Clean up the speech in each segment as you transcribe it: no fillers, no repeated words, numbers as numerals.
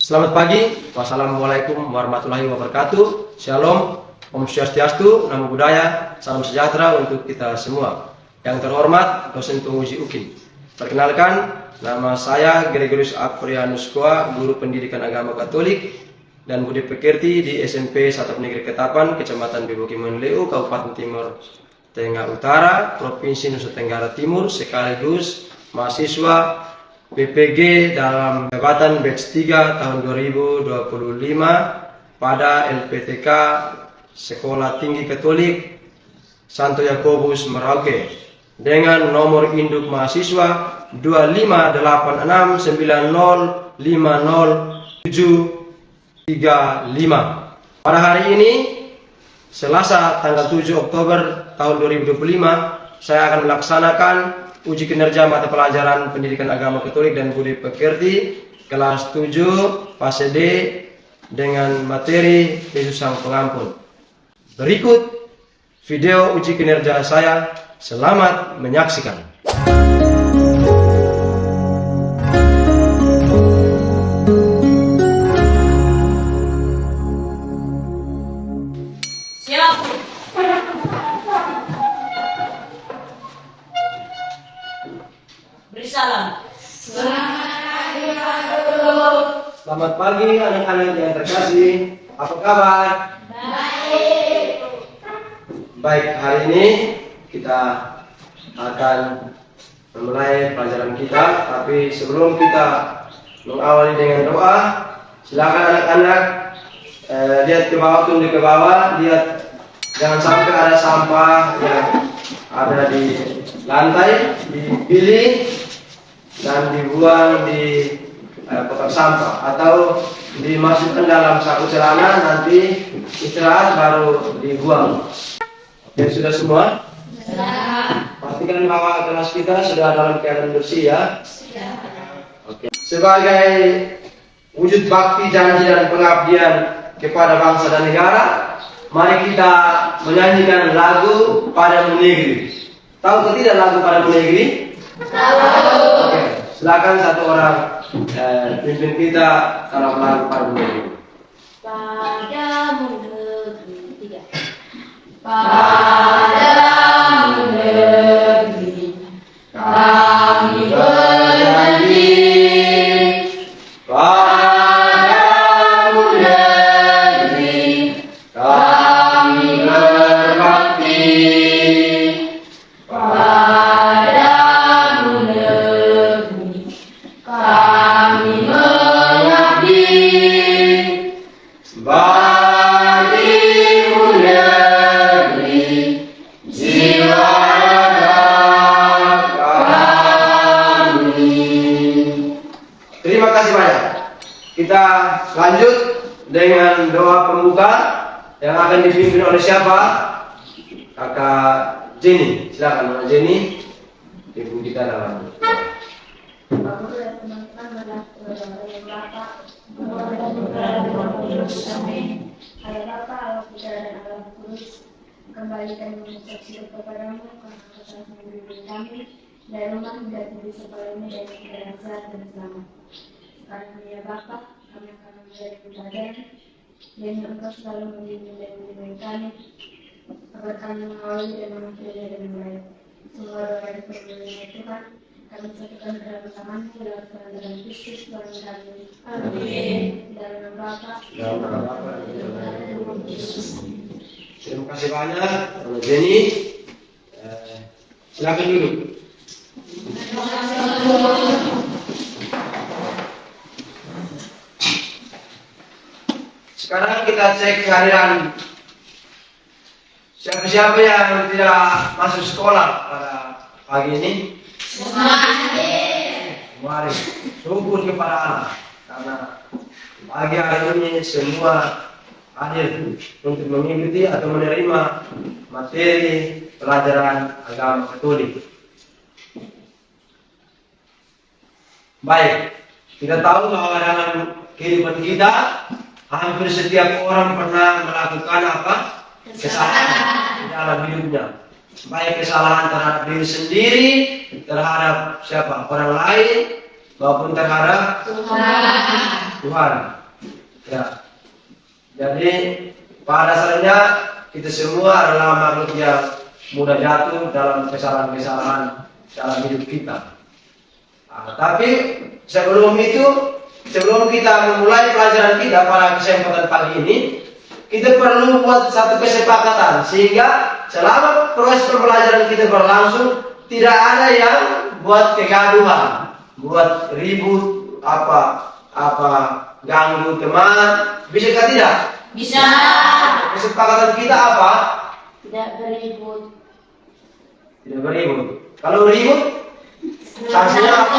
Selamat pagi, wassalamualaikum warahmatullahi wabarakatuh. Shalom, Om Swastiastu, Namo Buddhaya, salam sejahtera untuk kita semua. Yang terhormat, dosen penguji UKIN. Perkenalkan, nama saya Gregorius Aprianus Koa, guru pendidikan agama Katolik dan budi pekerti di SMP 1 Negeri Ketapang, Kecamatan Bebokiman Leu, Kabupaten Timur Tengah Utara, Provinsi Nusa Tenggara Timur, sekaligus mahasiswa PPG dalam jabatan batch 3 tahun 2025 pada LPTK Sekolah Tinggi Katolik Santo Yakobus Merauke dengan nomor induk mahasiswa 25869050735. Pada hari ini, Selasa tanggal 7 Oktober tahun 2025, saya akan melaksanakan uji kinerja mata pelajaran pendidikan agama Katolik dan budi pekerti kelas 7 fase D dengan materi Yesus Sang Pengampun. Berikut video uji kinerja saya. Selamat menyaksikan. Salam. Selamat pagi anak-anak yang terkasih. Apa kabar? Baik. Baik, hari ini kita akan memulai pelajaran kita. Tapi sebelum kita mengawali dengan doa, silakan anak-anak lihat ke bawah, tunduk ke bawah, lihat jangan sampai ada sampah yang ada di lantai, dipilih dan dibuang di kotak sampah atau dimasukkan dalam saku celana, nanti istirahat baru dibuang. Oke, sudah semua? Sudah. Pastikan bahwa kelas kita sudah dalam keadaan bersih ya. Sudah. Oke. Sebagai wujud bakti, janji dan pengabdian kepada bangsa dan negara, mari kita menyanyikan lagu Padamu Negeri. Tahu atau tidak lagu Padamu Negeri? Tahu. Oke, silakan satu orang pimpin kita dalam lagu Padamu Negeri. Padamu negeri. Tiga. Padamu negeri kami berjanji. Padamu negeri kami berbakti. Padamu negeri kami mengabdi. Bagimu negeri jiwa raga kami. Terima kasih banyak. Kita lanjut dengan doa pembuka yang akan dipimpin oleh siapa? Kakak Jenny. Silakan Mama Jenny. Ibu kita dalam. Bapak dan teman-teman berdoa yang Bapak, Ayah Bapa, Allah Putra dan Allah Kudus, kembalikan mengucap syukur kepadamu karena Kau telah memberi kami dari rumah hingga tidur sekolah ini dari keadaan sehat dan selamat. Sekarang ya Bapa, kami akan menjadi pelajaran dan Engkau selalu membimbing dan melindungi kami agar kami mengawali dan mengakhiri dengan baik. Semua doa dan permohonan Tuhan kami satukan dalam tangan-Mu dalam dalam Kristus Tuhan kami. Amin. Dalam nama Bapa, Dalam nama Bapa dan Putra dan Roh Kudus. Terima kasih banyak Mama Jenny. Silakan dulu. Sekarang kita cek kehadiran siapa-siapa yang tidak masuk sekolah pada pagi ini. Mari syukur kepada Allah karena pagi hari ini semua hadir untuk mengikuti atau menerima materi pelajaran agama Katolik. Baik, kita tahu bahwa dalam kehidupan kita hampir setiap orang pernah melakukan apa? Kesalahan di dalam hidupnya. Baik kesalahan terhadap diri sendiri, terhadap siapa? Orang lain, maupun terhadap Tuhan. Ya. Jadi pada dasarnya kita semua adalah makhluk yang mudah jatuh dalam kesalahan-kesalahan dalam hidup kita. Tapi sebelum kita memulai pelajaran kita pada kesempatan pagi ini, kita perlu buat satu kesepakatan sehingga selama proses pembelajaran kita berlangsung tidak ada yang buat kegaduhan, buat ribut, ganggu teman. Bisa tidak? Bisa. Kesepakatan kita apa? Tidak beribut. Tidak beribut. Kalau ribut, sanksinya apa?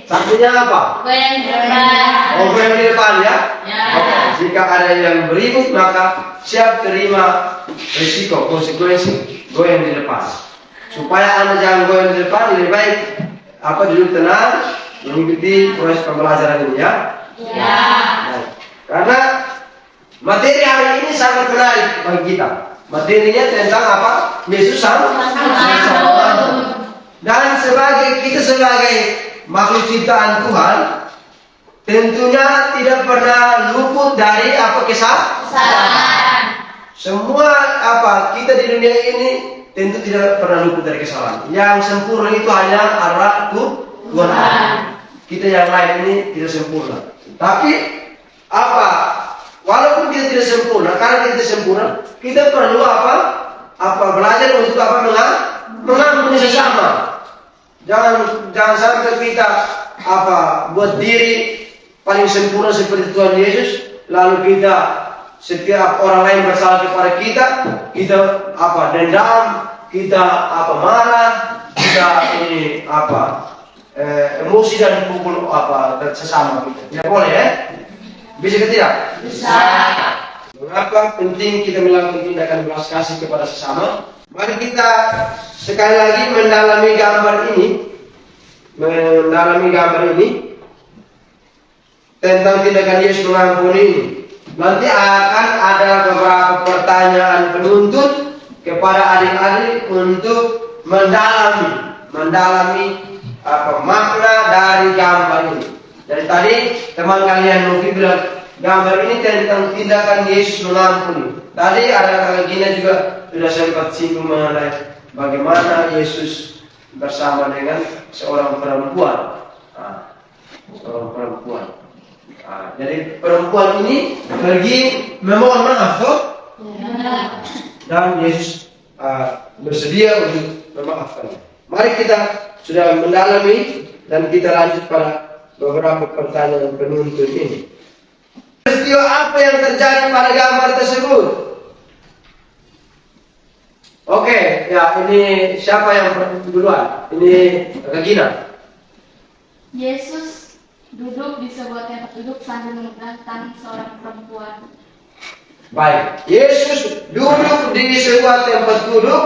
Sanksinya apa? Goyang di depan. Oh, goyang di depan ya? Ya. Oke. Jika ada yang beribut, maka siap terima risiko, konsekuensi goyang di depan. Supaya Anda jangan goyang di depan, lebih baik duduk tenang, mengikuti proses pembelajaran ini ya. Ya. Nah, karena materi hari ini sangat menarik bagi kita. Materinya tentang apa? Yesus sama. Dan kita sebagai makhluk ciptaan Tuhan, tentunya tidak pernah luput dari kesalahan. Semua kita di dunia ini tentu tidak pernah luput dari kesalahan. Yang sempurna itu hanya adalah Tuhan. Kita yang lain ini tidak sempurna. Tapi walaupun kita tidak sempurna, karena kita tidak sempurna, kita perlu belajar untuk mengampuni sesama. Jangan sampai kita buat diri paling sempurna seperti Tuhan Yesus, lalu kita setiap orang lain bersalah kepada kita dendam, kita marah, kita emosi dan pukul sesama kita. Tidak boleh ya? Bisa ke tidak? Bisa. Mengapa penting kita melakukan tindakan belas kasih kepada sesama? Mari kita sekali lagi mendalami gambar ini tentang tindakan Yesus mengampuni ini. Nanti akan ada beberapa pertanyaan penuntut kepada adik-adik untuk mendalami makna dari gambar ini. Dari tadi teman kalian Novi bilang gambar ini tentang tindakan Yesus mengampuni. Tadi ada kakak Gina juga sudah sempat singgung mengenai bagaimana Yesus bersama dengan seorang perempuan. Jadi perempuan ini pergi memohon maaf dan Yesus bersedia untuk memaafkan. Mari kita sudah mendalami dan kita lanjut pada beberapa pertanyaan penuntut ini. Peristiwa apa yang terjadi pada gambar tersebut? Oke, ya ini siapa yang duluan? Ini Kak Gina. Yesus duduk di sebuah tempat duduk sambil memegang tangan seorang perempuan. Baik, Yesus duduk di sebuah tempat duduk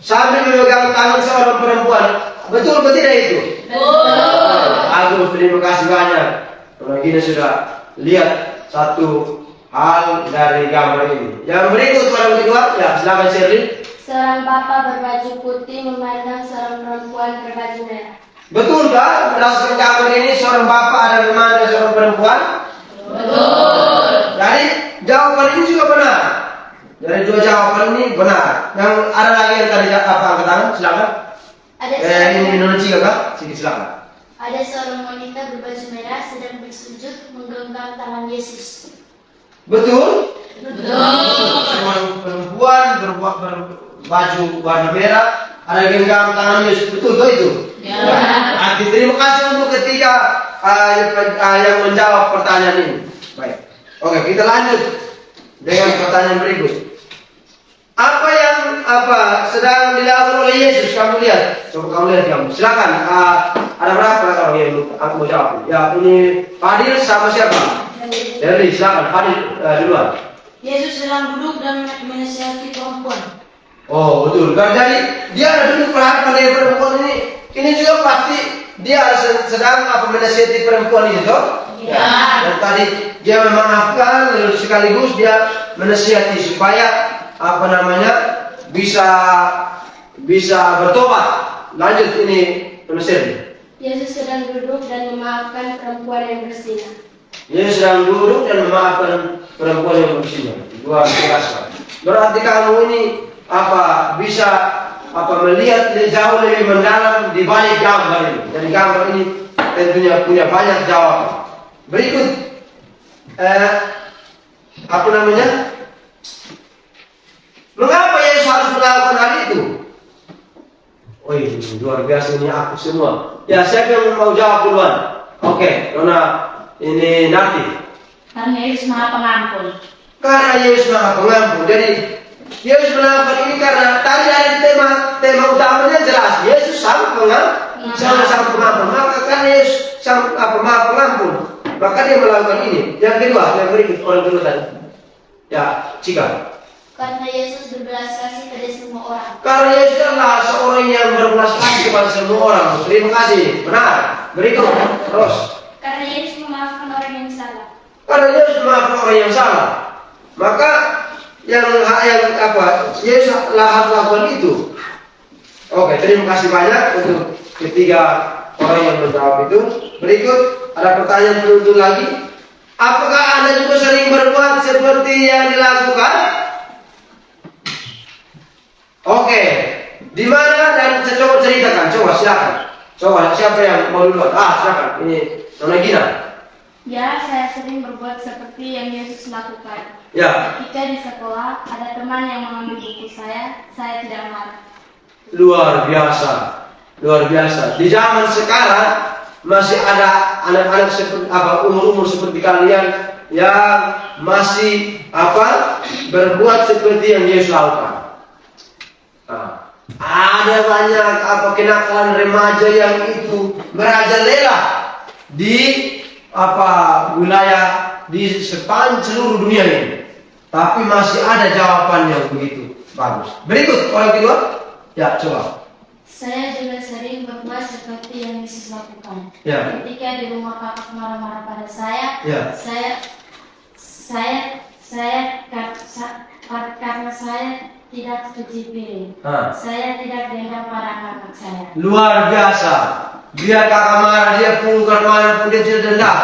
sambil memegang tangan seorang perempuan. Betul betul tidak itu? Betul. Agus, terima kasih banyak. Kak Gina sudah lihat satu hal dari gambar ini. Yang berikut yang kedua, ya silakan Shirley. Seorang bapak berbaju putih memandang seorang perempuan berbaju merah. Betul kan? Berdasarkan gambar ini seorang bapak ada memandang seorang perempuan. Betul. Jadi jawaban ini juga benar. Dari dua jawaban ini benar. Yang ada lagi yang tadi angkat tangan, silakan. Ini Nonoci kakak, sedikit silakan. Ada seorang wanita berbaju merah sedang bersujud menggenggam tangan Yesus. Betul? Betul. Seorang perempuan berbaju warna merah ada genggam tangan Yesus. Betul tuh itu? Ya. Terima kasih untuk ketiga yang menjawab pertanyaan ini. Baik. Oke, kita lanjut dengan pertanyaan berikut. Apa yang sedang dilakukan oleh Yesus? Kamu lihat. Coba kamu lihat kamu. Silakan. Ada berapa orang yang aku mau jawab? Ya, ini Fadil sama siapa? Dari silakan Fadil duluan. Yesus sedang duduk dan menasihati perempuan. Oh betul. Jadi dia ada duduk perhatian dari perempuan ini. Ini juga pasti dia sedang menasihati perempuan itu, toh? Ya. Dan tadi dia memaafkan, lalu sekaligus dia menasihati supaya bisa bertobat. Lanjut ini penasihati. Yesus sedang duduk dan memaafkan perempuan yang berzina. Yesus sedang duduk dan memaafkan perempuan yang berzina. Luar biasa. Berarti kamu ini bisa melihat jauh lebih mendalam di balik gambar ini. Dan gambar ini tentunya punya banyak jawaban. Berikut mengapa Yesus harus melakukan hal itu? Oh ini luar biasa, ini aku semua. Ya, siapa yang mau jawab duluan? Oke, Nona ini nanti. Karena Yesus Maha Pengampun. Karena Yesus Maha Pengampun. Jadi Yesus melakukan ini karena tadi ada tema utamanya jelas. Yesus Sang Pengampun. Maka karena Yesus Maha Pengampun, maka dia melakukan ini. Yang kedua, yang berikut orang dulu tadi. Ya, Cika. Karena Yesus berbelas kasih pada semua orang. Karena Yesus adalah seorang yang berbelas kasih kepada semua orang. Terima kasih. Benar. Berikut. Terus. Karena Yesus memaafkan orang yang salah. Karena Yesus memaafkan orang yang salah. Maka Yesus harus lakukan itu. Oke, terima kasih banyak untuk ketiga orang yang menjawab itu. Berikut ada pertanyaan penutup lagi. Apakah Anda juga sering berbuat seperti yang dilakukan? Oke, di mana dan coba ceritakan, coba silakan. Coba siapa yang mau duluan? Silakan. Ini Nona Gina. Ya, saya sering berbuat seperti yang Yesus lakukan. Ya. Ketika di sekolah ada teman yang mengambil buku saya tidak marah. Luar biasa, luar biasa. Di zaman sekarang masih ada anak-anak seperti umur-umur seperti kalian yang masih berbuat seperti yang Yesus lakukan. Ada banyak kenakalan remaja yang itu merajalela di wilayah di sepanjang seluruh dunia ini. Tapi masih ada jawabannya begitu bagus. Berikut orang kedua. Ya, coba. Saya juga sering berbuat seperti yang Yesus lakukan. Ya. Ketika di rumah kakak marah-marah pada saya, Ya. karena saya tidak cuci piring. Saya tidak dendam pada kakak saya. Luar biasa. Dia kakak marah, dia pukul mana pun dia tidak dendam.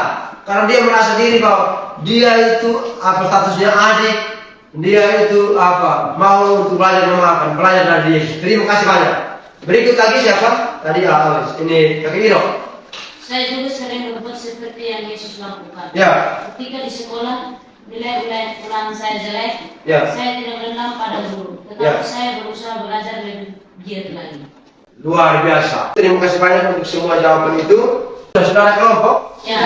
Karena dia merasa diri bahwa dia itu statusnya adik. Dia itu mau untuk belajar memaafkan, belajar dari Yesus. Terima kasih banyak. Berikut lagi siapa? Tadi ini Kakak Iro. Saya juga sering berbuat seperti yang Yesus lakukan. Ya. Ketika di sekolah nilai ulangan saya jelek, Ya. saya tidak dendam pada guru, tetapi Ya. saya berusaha belajar lebih giat lagi. Luar biasa. Terima kasih banyak untuk semua jawaban itu. Saudara kelompok? Ya.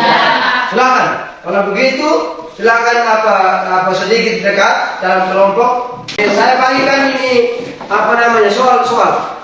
Silakan. Kalau begitu, silakan sedikit dekat dalam kelompok. Saya bagikan ini soal-soal.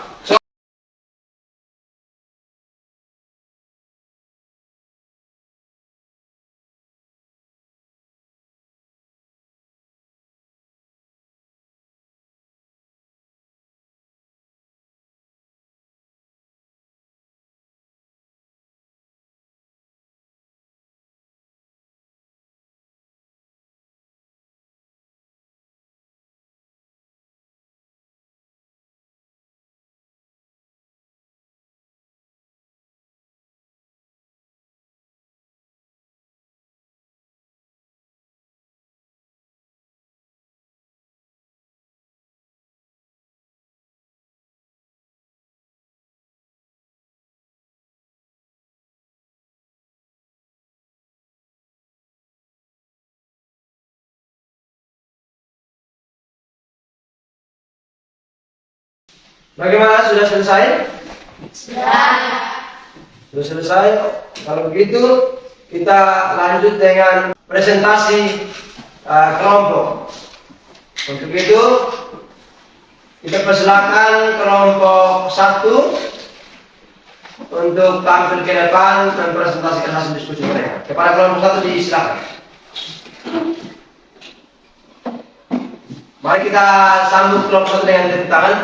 Bagaimana? Sudah selesai? Sudah selesai. Kalau begitu, kita lanjut dengan presentasi kelompok. Untuk itu, kita persilakan kelompok 1 untuk tampil ke depan dan presentasikan hasil diskusi mereka. Kepada kelompok 1 disilakan. Mari kita sambut kelompok 1 dengan tepuk tangan.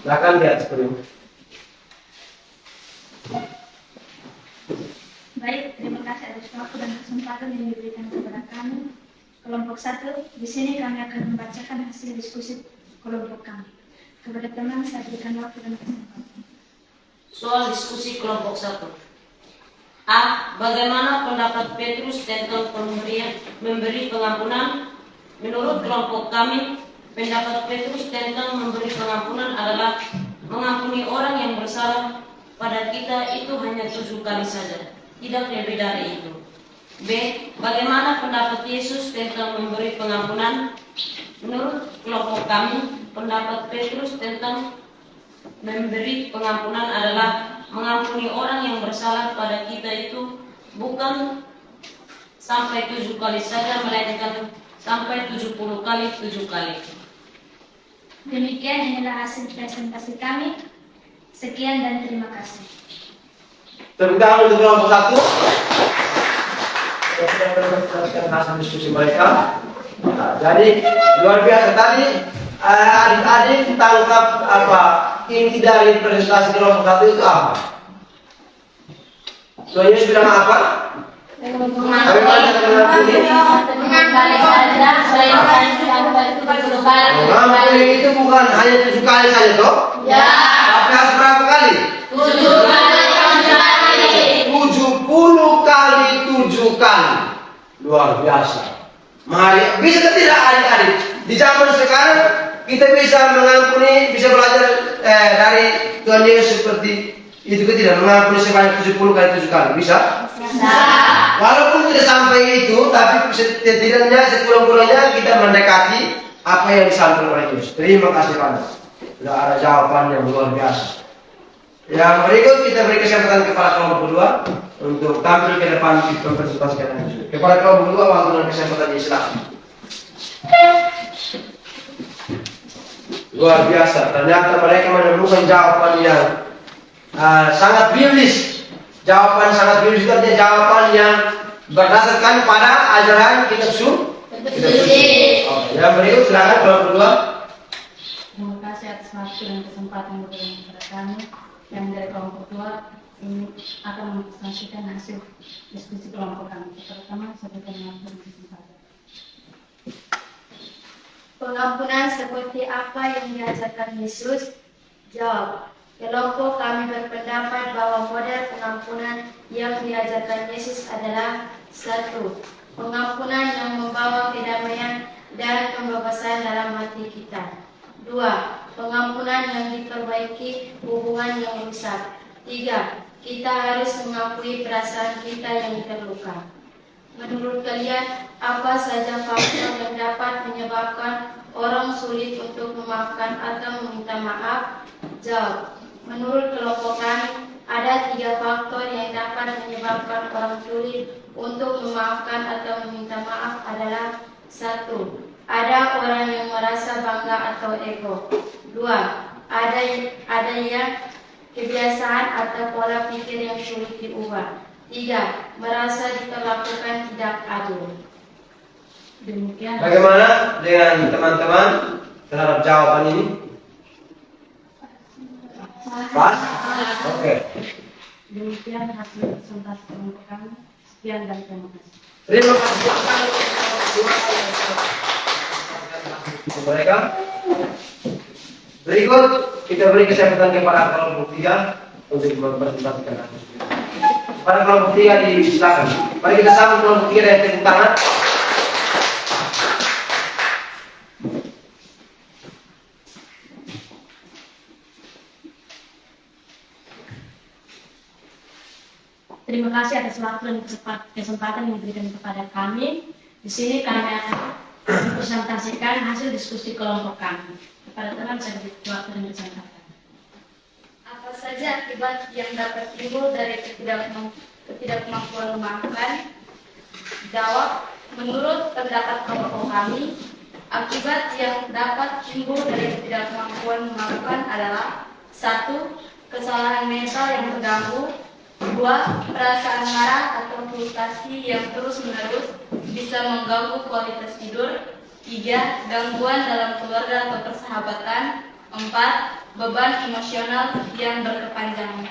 Silakan lihat seperti ini. Baik, terima kasih atas waktu dan kesempatan yang diberikan kepada kami. Kelompok 1, di sini kami akan membacakan hasil diskusi kelompok kami. Kepada teman, saya berikan waktu dan kesempatan. Soal diskusi kelompok 1. A. Bagaimana pendapat Petrus tentang memberi pengampunan? Menurut kelompok kami, pendapat Petrus tentang memberi pengampunan adalah mengampuni orang yang bersalah pada kita itu hanya 7 kali saja, tidak lebih dari itu. B. Bagaimana pendapat Yesus tentang memberi pengampunan? Menurut kelompok kami, pendapat Petrus tentang memberi pengampunan adalah mengampuni orang yang bersalah pada kita itu bukan sampai 7 kali saja, melainkan sampai 70 kali 7 kali. Demikian inilah hasil presentasi kami. Sekian dan terima kasih. Tepuk tangan untuk kelompok 1. Saya sudah mempresentasikan hasil diskusi mereka. Nah, jadi luar biasa tadi adik-adik tangkap apa inti dari presentasi kelompok 1 itu apa? Soalnya bilang apa? Mengampuni itu bukan hanya 7 kali saja toh? Ya. Tapi harus berapa kali? 70 kali 7 kali. Luar biasa. Mari, bisa tidak adik-adik? Di zaman sekarang kita bisa mengampuni, bisa belajar dari Tuhan Yesus seperti itu ke tidak? Mengampuni sebanyak 70 kali 7 kali. Bisa? Bisa. Walaupun tidak sampai itu, tapi setidaknya sekurang-kurangnya kita mendekati apa yang disampaikan oleh Yesus. Terima kasih Pak. Sudah ada jawaban yang luar biasa. Yang berikut kita beri kesempatan kepada kelompok kedua untuk tampil ke depan di mempresentasikan Yesus. Kepada kelompok kedua, waktu dan kesempatan silakan. Luar biasa. Ternyata mereka menemukan jawaban yang sangat biblis. Jawaban sangat biblis itu artinya jawaban yang berdasarkan pada ajaran kitab suci. Yang berikut silakan kelompok kedua. Terima kasih atas waktu dan kesempatan yang diberikan kepada kami. Yang dari kelompok kedua ini akan mempresentasikan hasil diskusi kelompok kami. Pertama, saya berikan waktu dan kesempatan. Pengampunan seperti apa yang diajarkan Yesus? Jawab. Kelompok kami berpendapat bahwa model pengampunan yang diajarkan Yesus adalah 1. Pengampunan yang membawa kedamaian dan pembebasan dalam hati kita. 2. Pengampunan yang diperbaiki hubungan yang rusak. 3. Kita harus mengakui perasaan kita yang terluka. Menurut kalian, apa saja faktor yang dapat menyebabkan orang sulit untuk memaafkan atau meminta maaf? Jawab. Menurut kelompok kami, ada 3 faktor yang dapat menyebabkan orang sulit untuk memaafkan atau meminta maaf adalah 1. Ada orang yang merasa bangga atau ego. 2. Ada yang kebiasaan atau pola pikir yang sulit diubah. 3. Merasa diperlakukan tidak adil. Demikian. Bagaimana dengan teman-teman terhadap jawaban ini? Pas? Oke. Demikian hasil presentasi kelompok kami. Sekian dan terima kasih. Terima kasih mereka. Berikut kita beri kesempatan kepada kelompok 3 untuk mempresentasikan hasil. Pada kelompok 3 disilakan. Mari kita sambut kelompok 3 dari tepuk tangan. Terima kasih atas waktu dan kesempatan yang diberikan kepada kami. Di sini kami akan mempresentasikan hasil diskusi kelompok kami. Kepada teman saya beri waktu dan kesempatan. Apa saja akibat yang dapat timbul dari ketidakmampuan memaafkan? Jawab. Menurut pendapat kelompok kami, akibat yang dapat timbul dari ketidakmampuan memaafkan adalah 1. Kesalahan mental yang terganggu. 2. Perasaan marah atau frustasi yang terus-menerus bisa mengganggu kualitas tidur. 3. Gangguan dalam keluarga atau persahabatan. 4. Beban emosional yang berkepanjangan.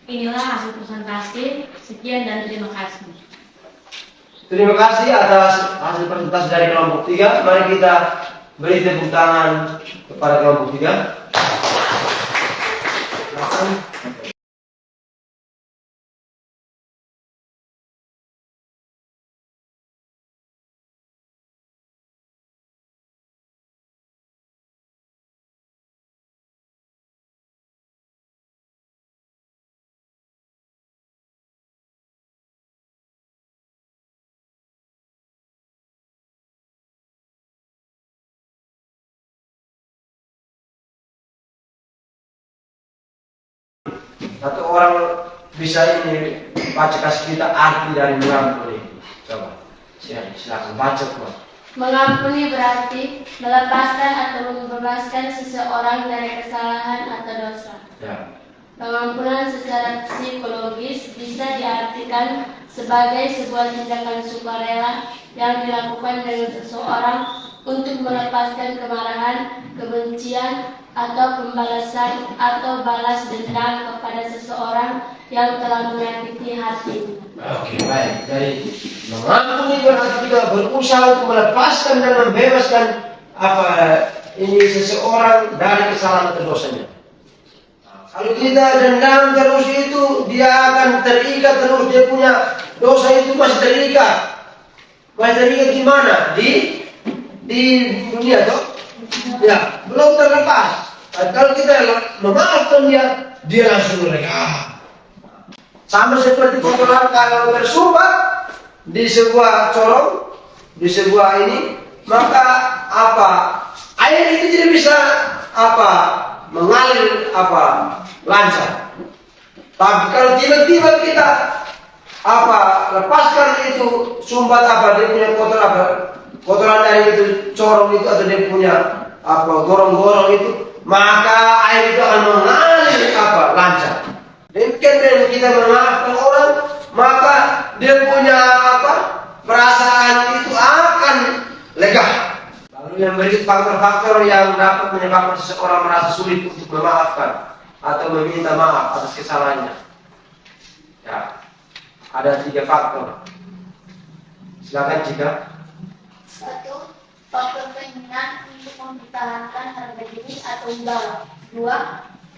Inilah hasil presentasi. Sekian dan terima kasih. Terima kasih atas hasil presentasi dari kelompok 3. Mari kita beri tepuk tangan kepada kelompok 3. Satu orang bisa ini baca kasih kita arti dari mengampuni. Coba, silakan baca Pak. Mengampuni berarti melepaskan atau membebaskan seseorang dari kesalahan atau dosa. Ya. Pengampunan secara psikologis bisa diartikan sebagai sebuah tindakan sukarela yang dilakukan dengan seseorang untuk melepaskan kemarahan, kebencian, atau pembalasan atau balas dendam kepada seseorang yang telah menyakiti hatinya. Oke, baik. Dari mengampuni berarti kita berusaha untuk melepaskan dan membebaskan ini seseorang dari kesalahan atau dosanya. Kalau kita dendam terus itu, dia akan terikat terus, dia punya dosa itu masih terikat. Masih terikat di mana? Di dunia toh? Ya, belum terlepas. Kalau kita memaafkan dia langsung lega. Sama seperti kotoran kalau tersumbat di sebuah corong, di sebuah ini, maka air itu tidak bisa mengalir lancar. Tapi kalau tiba-tiba kita lepaskan itu sumbat dia punya kotoran dari itu corong itu atau dia punya gorong-gorong itu, maka air itu akan mengalir lancar. Demikian dengan kita memaafkan orang, maka dia punya perasaan itu akan lega. Lalu yang berikut faktor-faktor yang dapat menyebabkan seseorang merasa sulit untuk memaafkan atau meminta maaf atas kesalahannya. Ya, ada 3 faktor. Silakan Cika. 1. Faktor keinginan untuk mempertahankan harga diri atau wibawa. 2.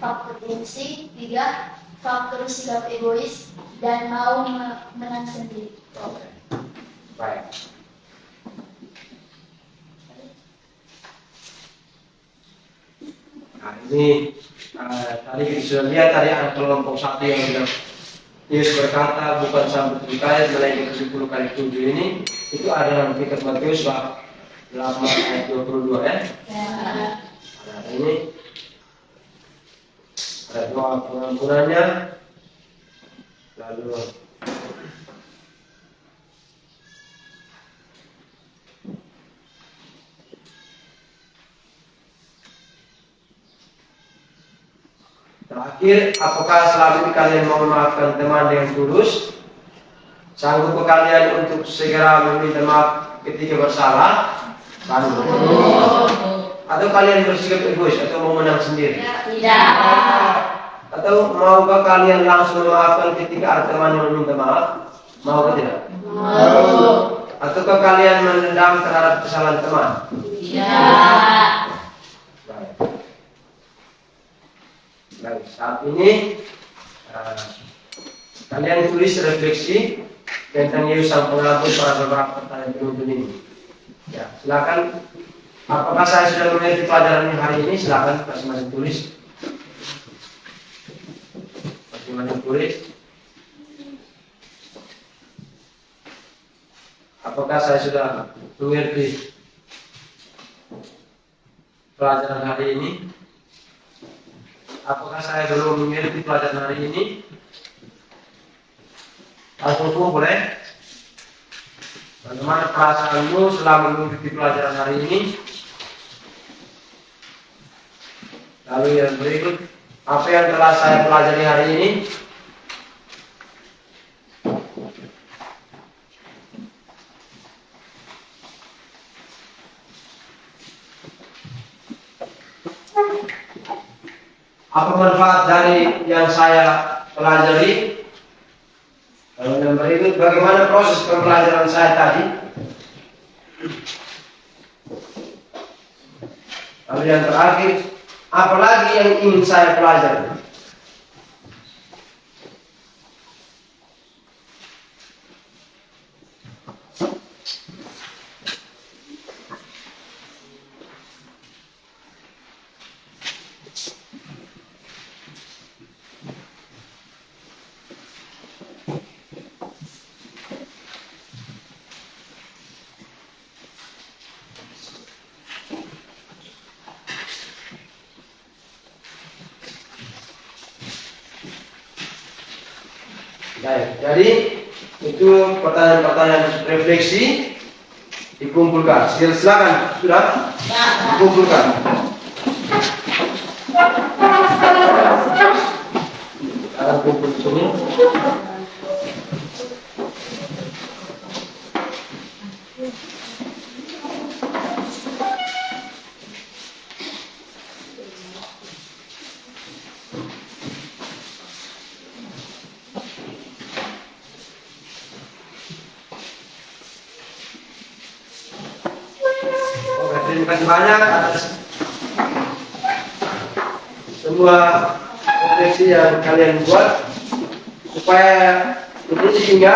Faktor gengsi. 3. Faktor sikap egois dan mau menang sendiri. Oke. Baik. Nah ini tadi kita sudah lihat tadi ada kelompok 1 yang sudah Yesus berkata bukan sampai 7 kali melainkan 10 kali 7 ini itu ada dalam kitab Matius bab 8 ayat 22 ya. Nah ini ada doa pengampunannya, lalu terakhir, apakah selama ini kalian mau memaafkan teman dengan tulus? Sanggup kalian untuk segera meminta maaf ketika bersalah? Sanggup. Atau kalian bersikap egois atau mau menang sendiri? Tidak. Atau maukah kalian langsung memaafkan ketika ada teman yang meminta maaf? Mau atau tidak? Mau. Ataukah kalian mendendam terhadap kesalahan teman? Tidak. Baik, saat ini kalian tulis refleksi tentang Yesus Sang Pengampun pada beberapa pertanyaan penuntun ini. Ya, silakan. Apakah saya sudah mengerti pelajaran hari ini? Silakan masing-masing tulis. Masing-masing tulis. Apakah saya sudah mengerti pelajaran hari ini? Apakah saya belum mengerti pelajaran hari ini? Langsung boleh. Bagaimana perasaanmu selama mengikuti pelajaran hari ini? Lalu yang berikut, apa yang telah saya pelajari hari ini? Apa manfaat dari yang saya pelajari? Kalau yang berikut, bagaimana proses pembelajaran saya tadi? Lalu yang terakhir, apalagi yang ingin saya pelajari? Baik, jadi itu pertanyaan-pertanyaan refleksi dikumpulkan. Silakan, sudah dikumpulkan. Akan kumpul di sini. Terima kasih banyak atas semua refleksi yang kalian buat, supaya ini sehingga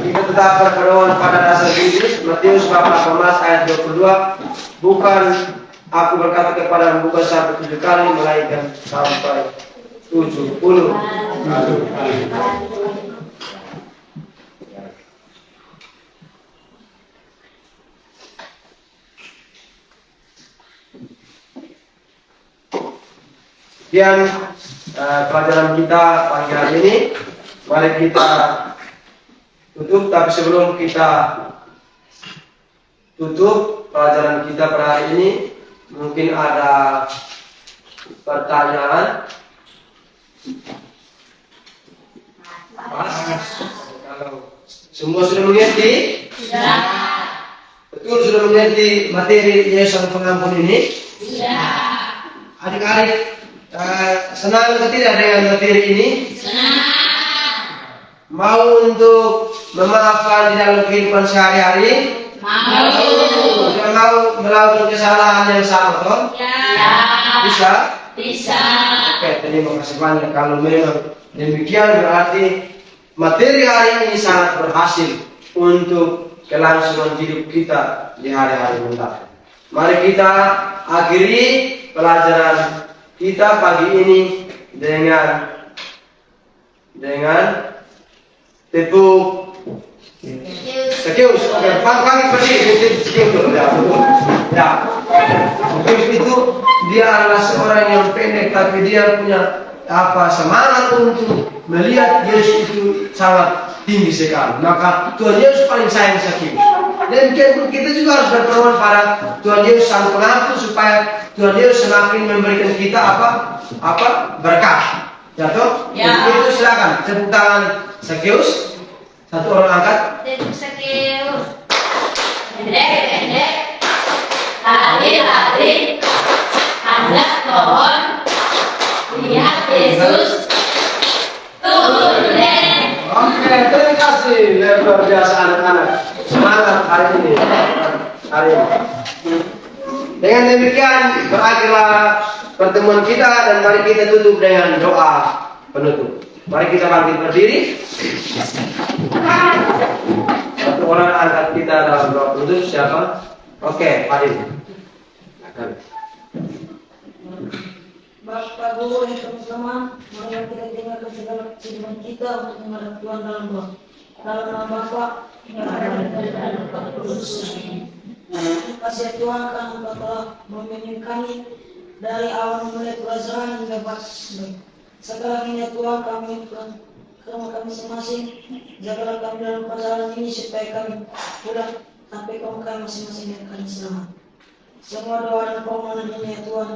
kita tetap berpedoman pada dasar Injil Matius bab 18 ayat 22, bukan aku berkata kepadamu bukan sampai 7 kali, melainkan sampai 70 kali. Sekian pelajaran kita pagi hari ini. Mari kita tutup, tapi sebelum kita tutup pelajaran kita pada hari ini, mungkin ada pertanyaan. Kalau semua sudah mengerti? Sudah. Betul sudah mengerti materi Yesus Sang Pengampun ini? Sudah. Adik-adik senang atau tidak dengan materi ini? Senang. Mau untuk memaafkan di dalam kehidupan sehari-hari? Mau. Sudah mau melakukan kesalahan yang sama, toh? Ya. Bisa? Bisa. Oke, terima kasih banyak. Kalau memang demikian, berarti materi hari ini sangat berhasil untuk kelangsungan hidup kita di hari-hari mendatang. Mari kita akhiri pelajaran kita pagi ini dengan tepuk sekius. Oke, pagi berdiri sekius dulu ya. Ya. Sekius itu dia adalah seorang yang pendek, tapi dia punya semangat untuk melihat Yesus itu sangat tinggi sekali. Maka Tuhan Yesus paling sayang sekius. Dan kita juga harus berpedoman pada Tuhan Yesus Sang Pengampun, supaya Tuhan Yesus semakin memberikan kita berkah. Ya toh? Ya. Itu silakan tepuk tangan Sekius. Satu orang angkat. Tepuk Sekius. Pendek. Lari. Anak pohon. Lihat Yesus. Turun. Oke, terima kasih. Luar biasa anak-anak. Semangat hari ini. Dengan demikian berakhirlah pertemuan kita, dan mari kita tutup dengan doa penutup. Mari kita bangkit berdiri. Satu orang angkat kita dalam doa penutup. Siapa? Oke, Adil. Bapak Guru yang teman-teman, mari kita dengarkan segala kehidupan kita untuk menghadap Tuhan dalam doa. Dalam nama Bapa yang ada di dalam Kudus. Terima kasih Tuhan karena Engkau telah memimpin kami dari awal mulai pelajaran hingga batas. Sekarang ini Tuhan, kami pulang ke rumah kami masing-masing. Jagalah kami dalam perjalanan ini supaya kami pulang sampai ke rumah kami masing-masing dan kami selamat. Semua doa dan permohonan ini ya Tuhan,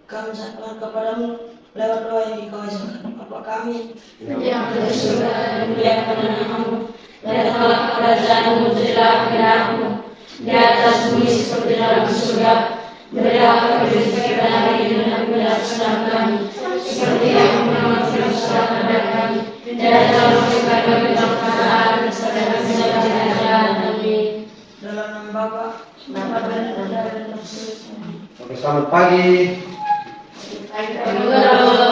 kami sampaikan kepadamu lewat doa yang Dikau ajarkan. Bapa kami yang ada di surga, dimuliakan namamu. Datanglah kerajaanmu, jadilah kehendakmu di atas bumi seperti dalam surga. Berilah kami rezeki kita hari ini, dan ampunilah kesalahan kami seperti yang kami mengampuni kesalahan kami. Dan jangan Oke, selamat pagi. Halo.